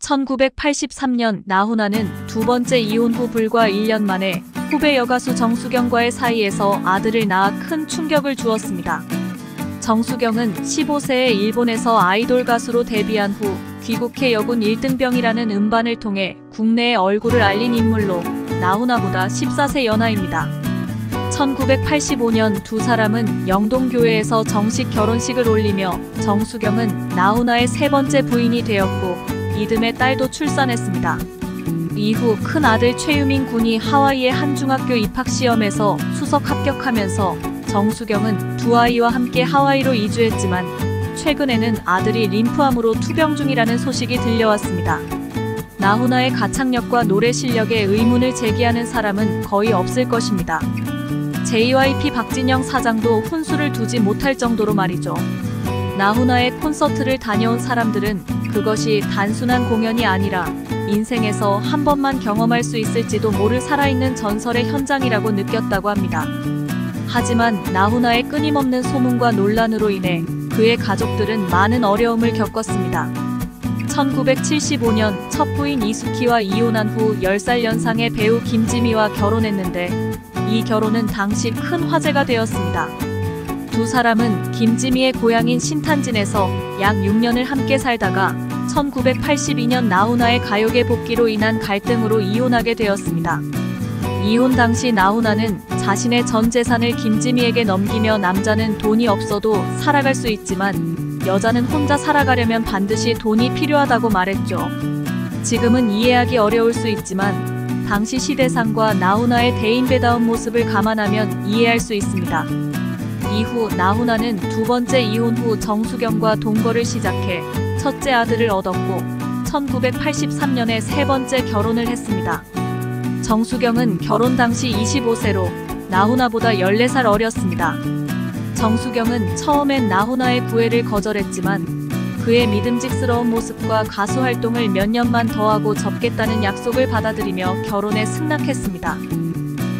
1983년 나훈아는 두 번째 이혼 후 불과 1년 만에 후배 여가수 정수경과의 사이에서 아들을 낳아 큰 충격을 주었습니다. 정수경은 15세에 일본에서 아이돌 가수로 데뷔한 후 귀국해 여군 1등병이라는 음반을 통해 국내에 얼굴을 알린 인물로 나훈아보다 14세 연하입니다. 1985년 두 사람은 영동교회에서 정식 결혼식을 올리며 정수경은 나훈아의 세 번째 부인이 되었고 이듬해 딸도 출산했습니다. 이후 큰아들 최유민 군이 하와이의 한 중학교 입학시험에서 수석 합격하면서 정수경은 두 아이와 함께 하와이로 이주했지만 최근에는 아들이 림프암으로 투병 중이라는 소식이 들려왔습니다. 나훈아의 가창력과 노래 실력에 의문을 제기하는 사람은 거의 없을 것입니다. JYP 박진영 사장도 훈수를 두지 못할 정도로 말이죠. 나훈아의 콘서트를 다녀온 사람들은 그것이 단순한 공연이 아니라 인생에서 한 번만 경험할 수 있을지도 모를 살아있는 전설의 현장이라고 느꼈다고 합니다. 하지만 나훈아의 끊임없는 소문과 논란으로 인해 그의 가족들은 많은 어려움을 겪었습니다. 1975년 첫 부인 이수키와 이혼한 후 10살 연상의 배우 김지미와 결혼했는데 이 결혼은 당시 큰 화제가 되었습니다. 두 사람은 김지미의 고향인 신탄진에서 약 6년을 함께 살다가 1982년 나훈아의 가요계 복귀로 인한 갈등으로 이혼하게 되었습니다. 이혼 당시 나훈아는 자신의 전 재산을 김지미에게 넘기며 남자는 돈이 없어도 살아갈 수 있지만 여자는 혼자 살아가려면 반드시 돈이 필요하다고 말했죠. 지금은 이해하기 어려울 수 있지만 당시 시대상과 나훈아의 대인배다운 모습을 감안하면 이해할 수 있습니다. 이후 나훈아는 두 번째 이혼 후 정수경과 동거를 시작해 첫째 아들을 얻었고 1983년에 세 번째 결혼을 했습니다. 정수경은 결혼 당시 25세로 나훈아보다 14살 어렸습니다. 정수경은 처음엔 나훈아의 구애를 거절했지만 그의 믿음직스러운 모습과 가수 활동을 몇 년만 더 하고 접겠다는 약속을 받아들이며 결혼에 승낙했습니다.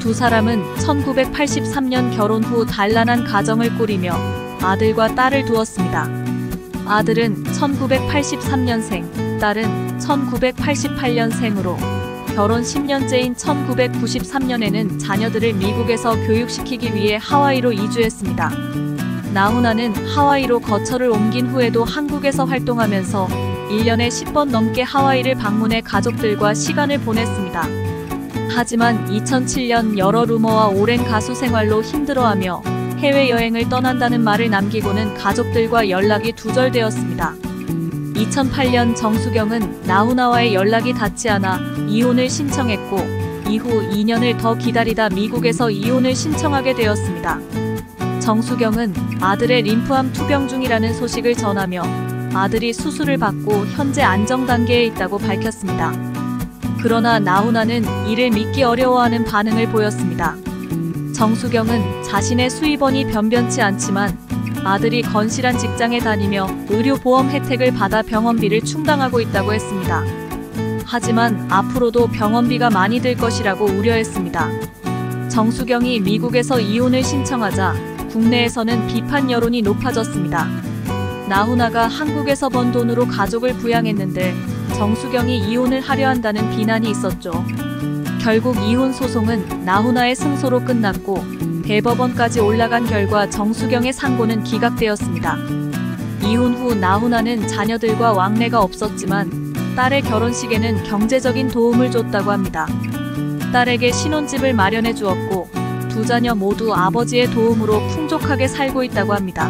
두 사람은 1983년 결혼 후 단란한 가정을 꾸리며 아들과 딸을 두었습니다. 아들은 1983년생, 딸은 1988년생으로 결혼 10년째인 1993년에는 자녀들을 미국에서 교육시키기 위해 하와이로 이주했습니다. 나훈아는 하와이로 거처를 옮긴 후에도 한국에서 활동하면서 1년에 10번 넘게 하와이를 방문해 가족들과 시간을 보냈습니다. 하지만 2007년 여러 루머와 오랜 가수 생활로 힘들어하며 해외여행을 떠난다는 말을 남기고는 가족들과 연락이 두절되었습니다. 2008년 정수경은 나훈아와의 연락이 닿지 않아 이혼을 신청했고 이후 2년을 더 기다리다 미국에서 이혼을 신청하게 되었습니다. 정수경은 아들의 림프암 투병 중이라는 소식을 전하며 아들이 수술을 받고 현재 안정 단계에 있다고 밝혔습니다. 그러나 나훈아는 이를 믿기 어려워하는 반응을 보였습니다. 정수경은 자신의 수입원이 변변치 않지만 아들이 건실한 직장에 다니며 의료보험 혜택을 받아 병원비를 충당하고 있다고 했습니다. 하지만 앞으로도 병원비가 많이 들 것이라고 우려했습니다. 정수경이 미국에서 이혼을 신청하자 국내에서는 비판 여론이 높아졌습니다. 나훈아가 한국에서 번 돈으로 가족을 부양했는데 정수경이 이혼을 하려 한다는 비난이 있었죠. 결국 이혼 소송은 나훈아의 승소로 끝났고 대법원까지 올라간 결과 정수경의 상고는 기각되었습니다. 이혼 후 나훈아는 자녀들과 왕래가 없었지만 딸의 결혼식에는 경제적인 도움을 줬다고 합니다. 딸에게 신혼집을 마련해 주었고 두 자녀 모두 아버지의 도움으로 풍족하게 살고 있다고 합니다.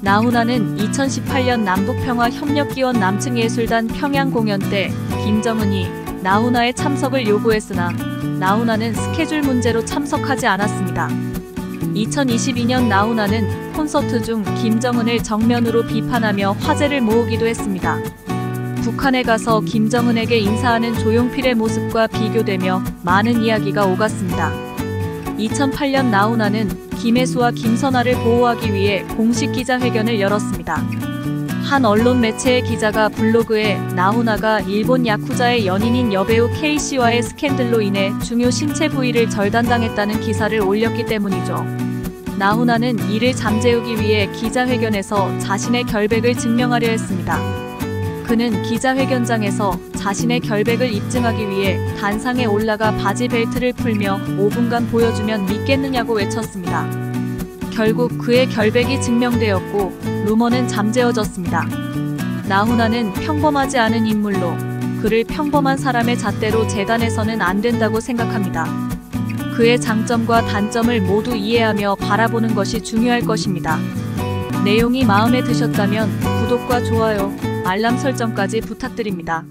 나훈아는 2018년 남북평화협력기원 남측예술단 평양 공연 때 김정은이 나훈아의 참석을 요구했으나 나훈아는 스케줄 문제로 참석하지 않았습니다. 2022년 나훈아는 콘서트 중 김정은을 정면으로 비판하며 화제를 모으기도 했습니다. 북한에 가서 김정은에게 인사하는 조용필의 모습과 비교되며 많은 이야기가 오갔습니다. 2008년 나훈아는 김혜수와 김선아를 보호하기 위해 공식 기자회견을 열었습니다. 한 언론 매체의 기자가 블로그에 나훈아가 일본 야쿠자의 연인인 여배우 K씨와의 스캔들로 인해 중요 신체 부위를 절단당했다는 기사를 올렸기 때문이죠. 나훈아는 이를 잠재우기 위해 기자회견에서 자신의 결백을 증명하려 했습니다. 그는 기자회견장에서 자신의 결백을 입증하기 위해 단상에 올라가 바지 벨트를 풀며 5분간 보여주면 믿겠느냐고 외쳤습니다. 결국 그의 결백이 증명되었고 루머는 잠재워졌습니다. 나훈아는 평범하지 않은 인물로 그를 평범한 사람의 잣대로 재단해서는 안 된다고 생각합니다. 그의 장점과 단점을 모두 이해하며 바라보는 것이 중요할 것입니다. 내용이 마음에 드셨다면 구독과 좋아요, 알람 설정까지 부탁드립니다.